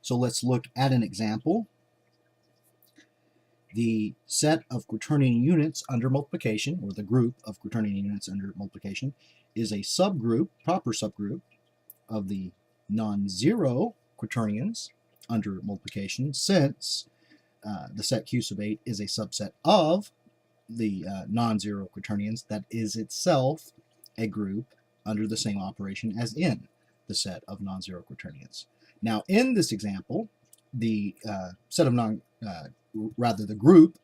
So let's look at an example. The set of quaternion units under multiplication, or the group of quaternion units under multiplication, is a subgroup, proper subgroup, of the non-zero quaternions under multiplication, since the set Q sub 8 is a subset of the non-zero quaternions that is itself a group under the same operation as in the set of non-zero quaternions. Now, in this example, the set of the group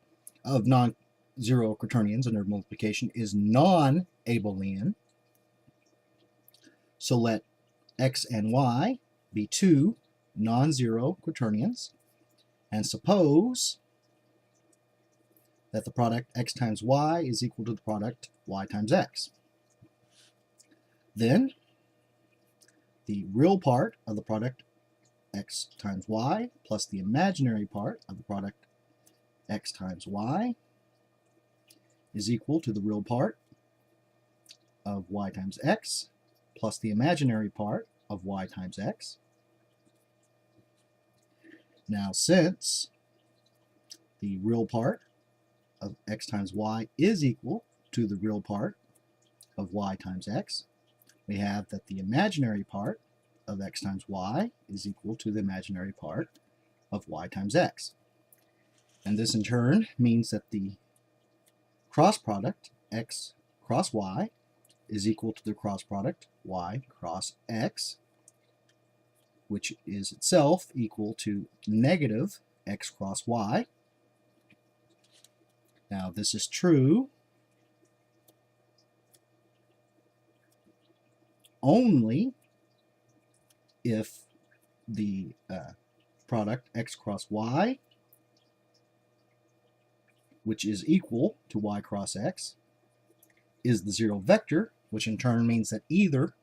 of non-zero quaternions under multiplication is non-abelian. So let x and y be two non-zero quaternions, and suppose that the product x times y is equal to the product y times x. Then the real part of the product x times y plus the imaginary part of the product x times y is equal to the real part of y times x plus the imaginary part of y times x. Now, since the real part of x times y is equal to the real part of y times x, we have that the imaginary part of x times y is equal to the imaginary part of y times x. And this in turn means that the cross product x cross y is equal to the cross product y cross x, which is itself equal to negative x cross y. Now, this is true only if the product x cross y, which is equal to y cross x, is the zero vector, which in turn means that either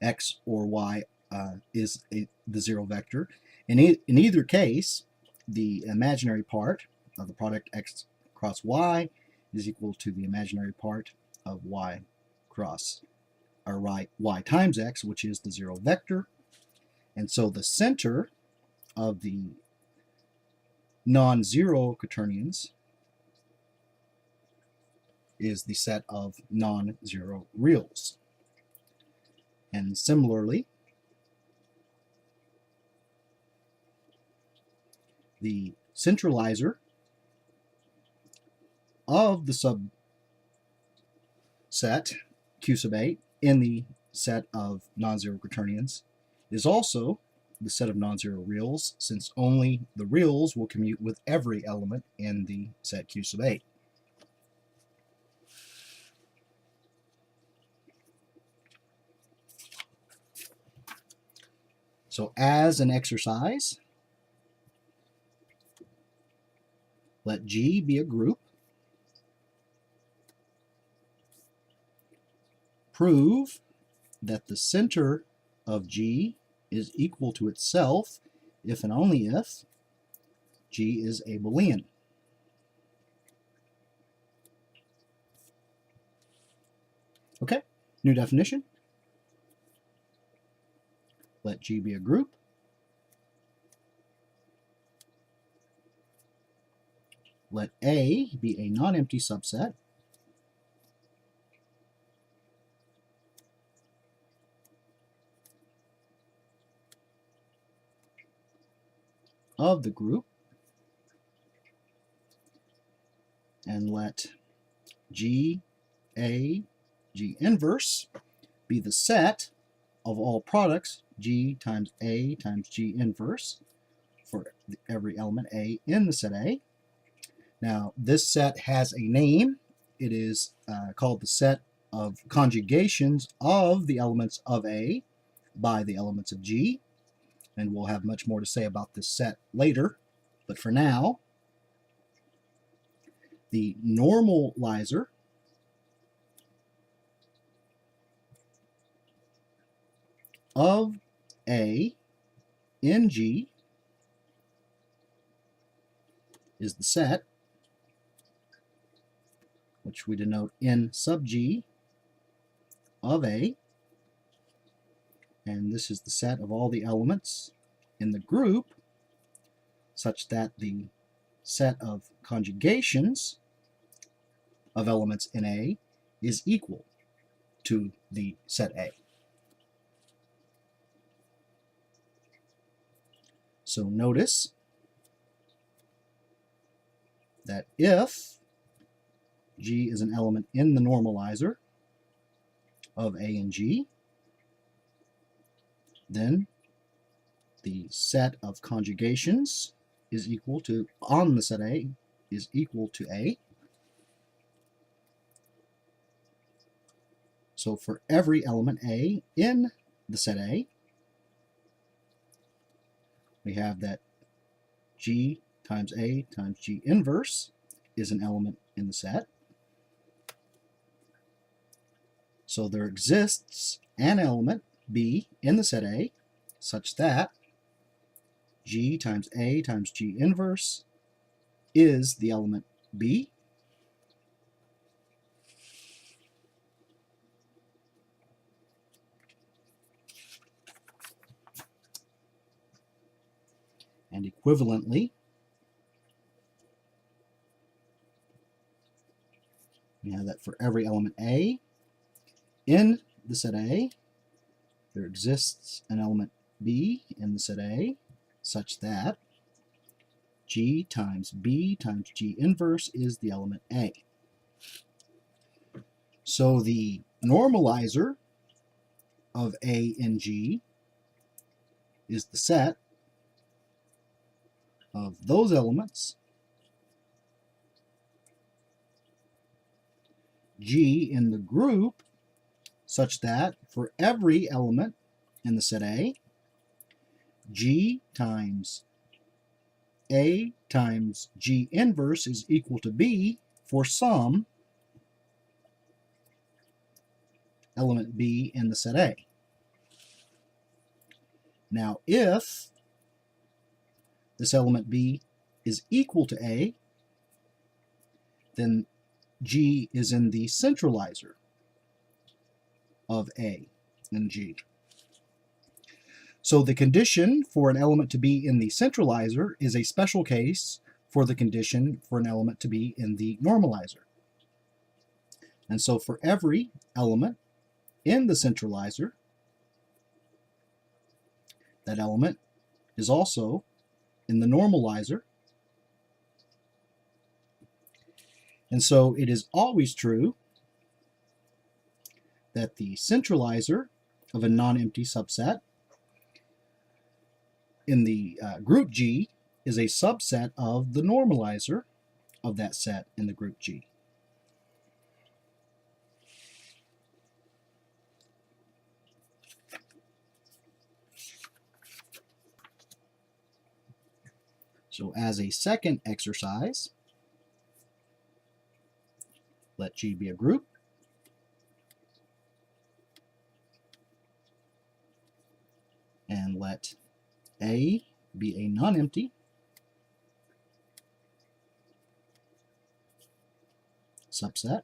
x or y is the zero vector. In either case, the imaginary part of the product x cross y is equal to the imaginary part of y cross, or y times x, which is the zero vector. And so the center of the non-zero quaternions is the set of non-zero reals. And similarly, the centralizer of the subset Q sub 8 in the set of non-zero quaternions is also the set of non-zero reals, since only the reals will commute with every element in the set Q sub 8. So as an exercise, let G be a group. Prove that the center of G is equal to itself if and only if G is abelian. Okay, new definition. Let G be a group. Let A be a non-empty subset of the group, and let G, A, G inverse be the set of all products G times A times G inverse for every element A in the set A. Now, this set has a name. It is called the set of conjugations of the elements of A by the elements of G. And we'll have much more to say about this set later. But for now, the normalizer of A in G is the set, which we denote n sub G of A, and this is the set of all the elements in the group such that the set of conjugations of elements in A is equal to the set A. So notice that if G is an element in the normalizer of A and G, then the set of conjugations is equal to, on the set A, is equal to A. So for every element A in the set A, we have that G times A times G inverse is an element in the set. So there exists an element B in the set A such that G times A times G inverse is the element B. And equivalently, we have that for every element A in the set A, there exists an element B in the set A such that G times B times G inverse is the element A. So the normalizer of A and G is the set of those elements G in the group such that for every element in the set A, G times A times G inverse is equal to B for some element B in the set A. Now if this element B is equal to A, then G is in the centralizer of A and G. So the condition for an element to be in the centralizer is a special case for the condition for an element to be in the normalizer. And so for every element in the centralizer, that element is also in the normalizer. And so it is always true that the centralizer of a non-empty subset in the group G is a subset of the normalizer of that set in the group G. So as a second exercise, let G be a group. And let A be a non-empty subset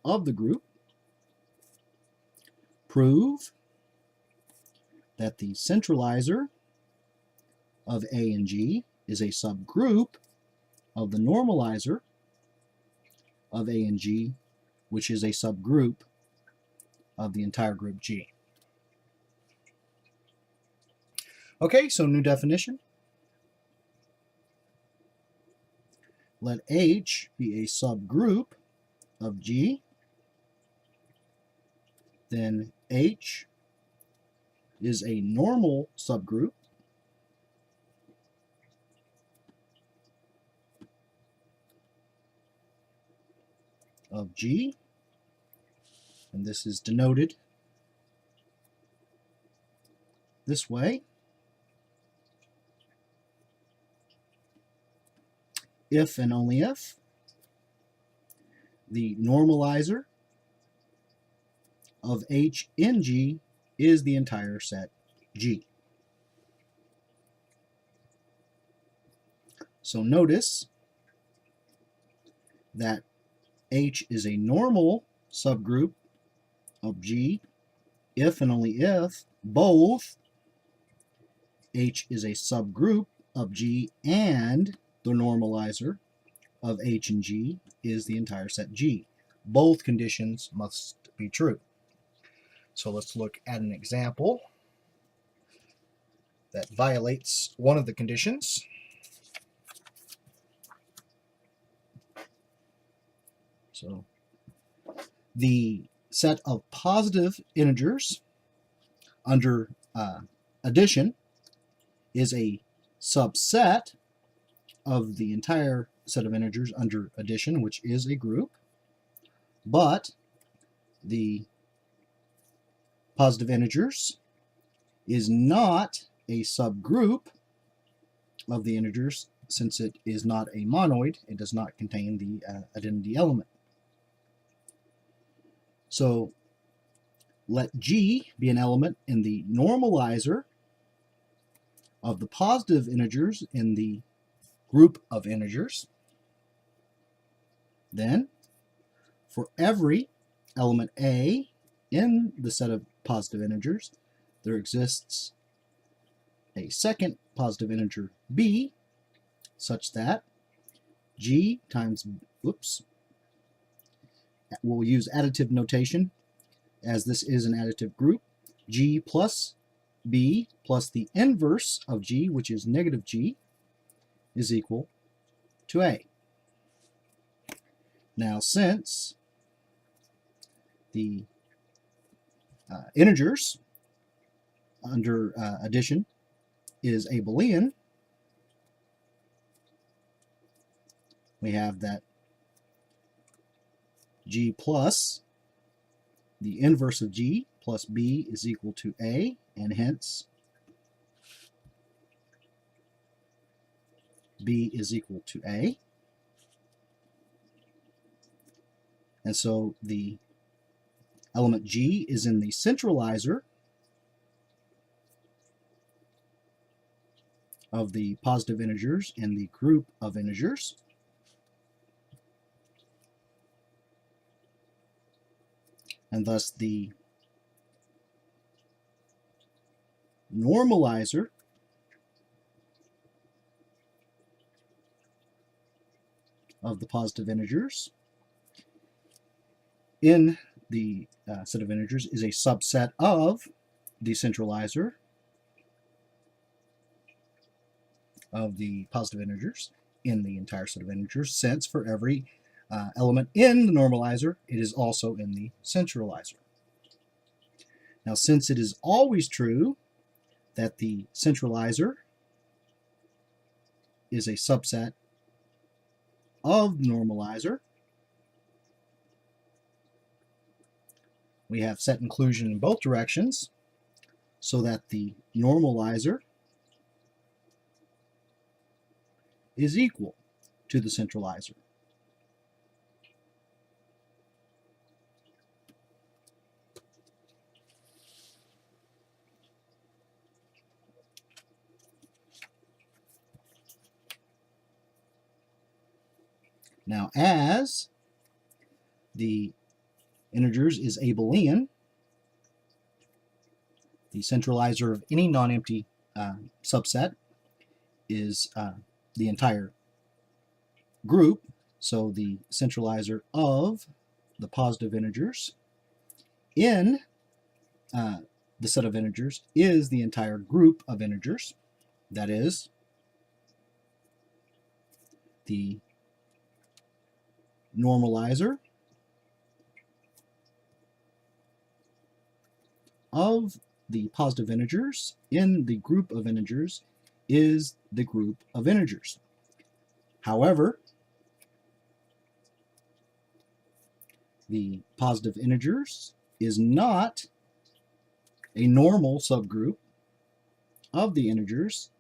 of the group. Prove that the centralizer of A and G is a subgroup of the normalizer of A and G, which is a subgroup of the entire group G. Okay, so new definition. Let H be a subgroup of G. Then H is a normal subgroup of G. And this is denoted this way. If and only if the normalizer of H in G is the entire set G. So notice that H is a normal subgroup of G if and only if both H is a subgroup of G, and the normalizer of H and G is the entire set G. Both conditions must be true. So let's look at an example that violates one of the conditions. So the set of positive integers under addition is a subset of the entire set of integers under addition, which is a group, but the positive integers is not a subgroup of the integers, since it is not a monoid. It does not contain the identity element. So let G be an element in the normalizer of the positive integers in the group of integers. Then, for every element A in the set of positive integers, there exists a second positive integer B, such that G times, we'll use additive notation as this is an additive group, G plus B plus the inverse of G, which is negative G, is equal to A. Now, since the integers under addition is Abelian, we have that G plus the inverse of G plus B is equal to A, and hence B is equal to A. And so the element G is in the centralizer of the positive integers in the group of integers. And thus the normalizer of the positive integers in the set of integers is a subset of the centralizer of the positive integers in the entire set of integers, since for every element in the normalizer, it is also in the centralizer. Now, since it is always true that the centralizer is a subset of the normalizer, we have set inclusion in both directions, so that the normalizer is equal to the centralizer. Now, as the integers is Abelian, the centralizer of any non-empty subset is the entire group. So the centralizer of the positive integers in the set of integers is the entire group of integers. That is, the normalizer of the positive integers in the group of integers is the group of integers. However, the positive integers is not a normal subgroup of the integers,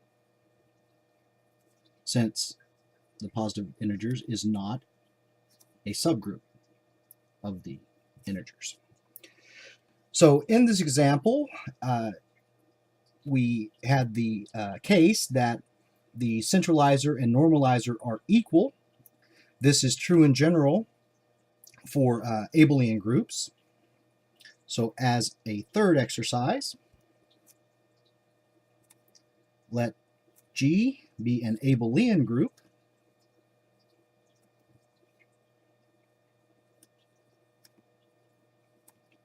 since the positive integers is not a subgroup of the integers. So in this example, we had the case that the centralizer and normalizer are equal. This is true in general for Abelian groups. So as a third exercise, let G be an abelian group,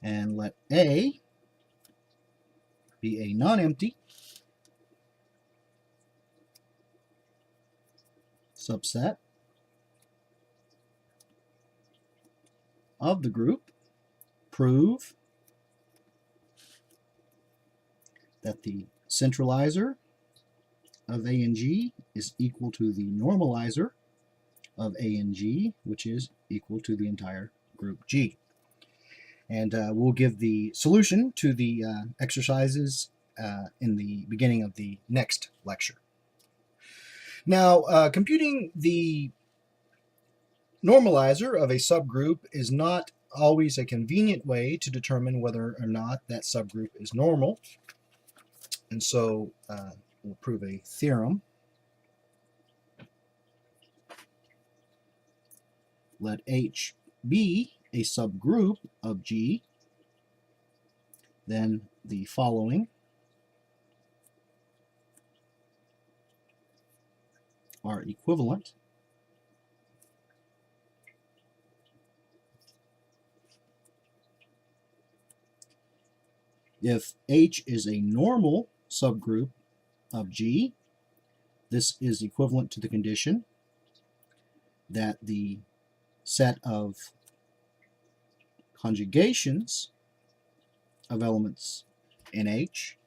and let A be a non-empty subset of the group. Prove that the centralizer of A and G is equal to the normalizer of A and G, which is equal to the entire group G. And we'll give the solution to the exercises in the beginning of the next lecture. Now, computing the normalizer of a subgroup is not always a convenient way to determine whether or not that subgroup is normal. And so we'll prove a theorem. Let H be a subgroup of G, then the following are equivalent. If H is a normal subgroup of G, this is equivalent to the condition that the set of conjugations of elements in H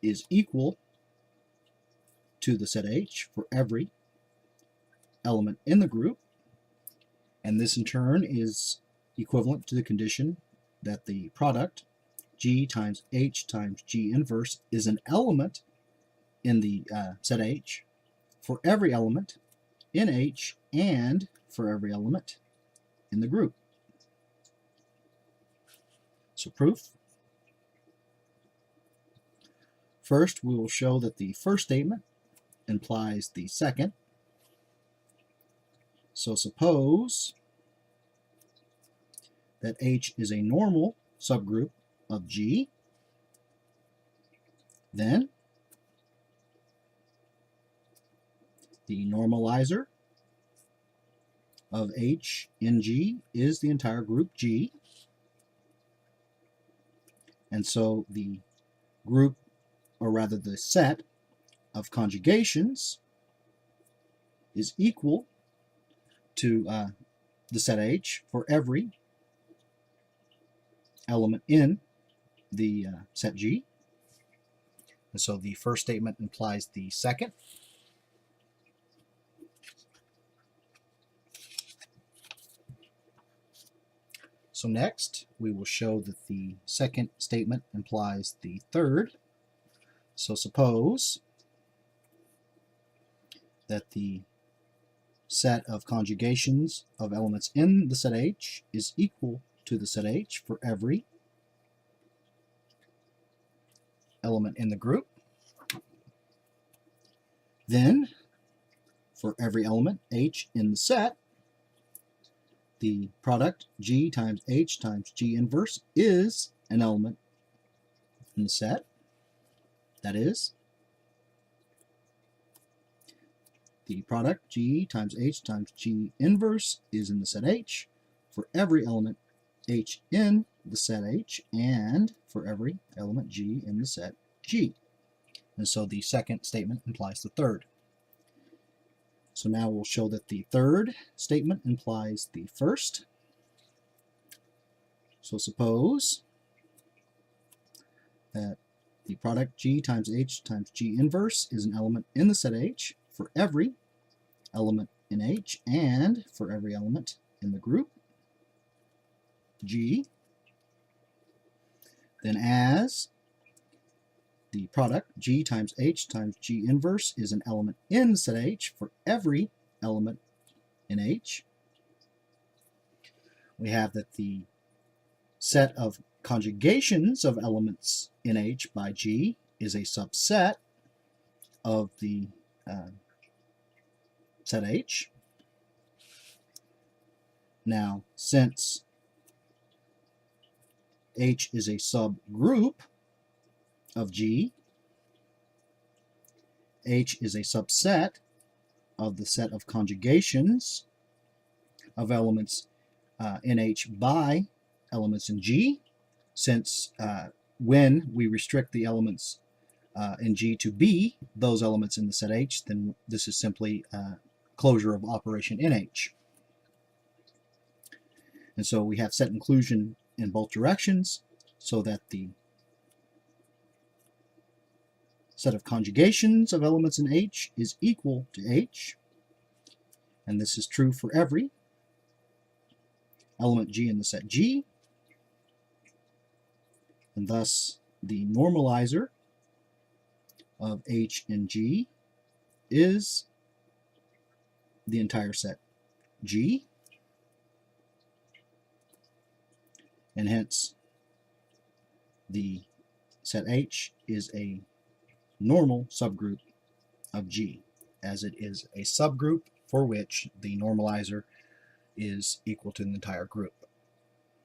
is equal to the set H for every element in the group, and this in turn is equivalent to the condition that the product G times H times G inverse is an element in the set H for every element in H and for every element in the group. So proof. First, we will show that the first statement implies the second. So suppose that H is a normal subgroup of G, then the normalizer of H in G is the entire group G, and so the group, or rather the set of conjugations, is equal to the set H for every element in the set G. And so the first statement implies the second. So next, we will show that the second statement implies the third. So suppose that the set of conjugations of elements in the set H is equal to the set H for every element in the group. Then, for every element H in the set, the product G times H times G inverse is an element in the set. That is, the product G times H times G inverse is in the set H for every element H in the set H and for every element G in the set G. And so the second statement implies the third. So now we'll show that the third statement implies the first. So suppose that the product G times H times G inverse is an element in the set H for every element in H and for every element in the group G. Then as the product G times H times G inverse is an element in set H for every element in H, we have that the set of conjugations of elements in H by G is a subset of the set H. Now, since H is a subgroup of G, H is a subset of the set of conjugations of elements in H by elements in G, since when we restrict the elements in G to be those elements in the set H, then this is simply closure of operation in H. And so we have set inclusion in both directions, so that the set of conjugations of elements in H is equal to H, and this is true for every element G in the set G, and thus the normalizer of H in G is the entire set G, and hence the set H is a normal subgroup of G, as it is a subgroup for which the normalizer is equal to the entire group.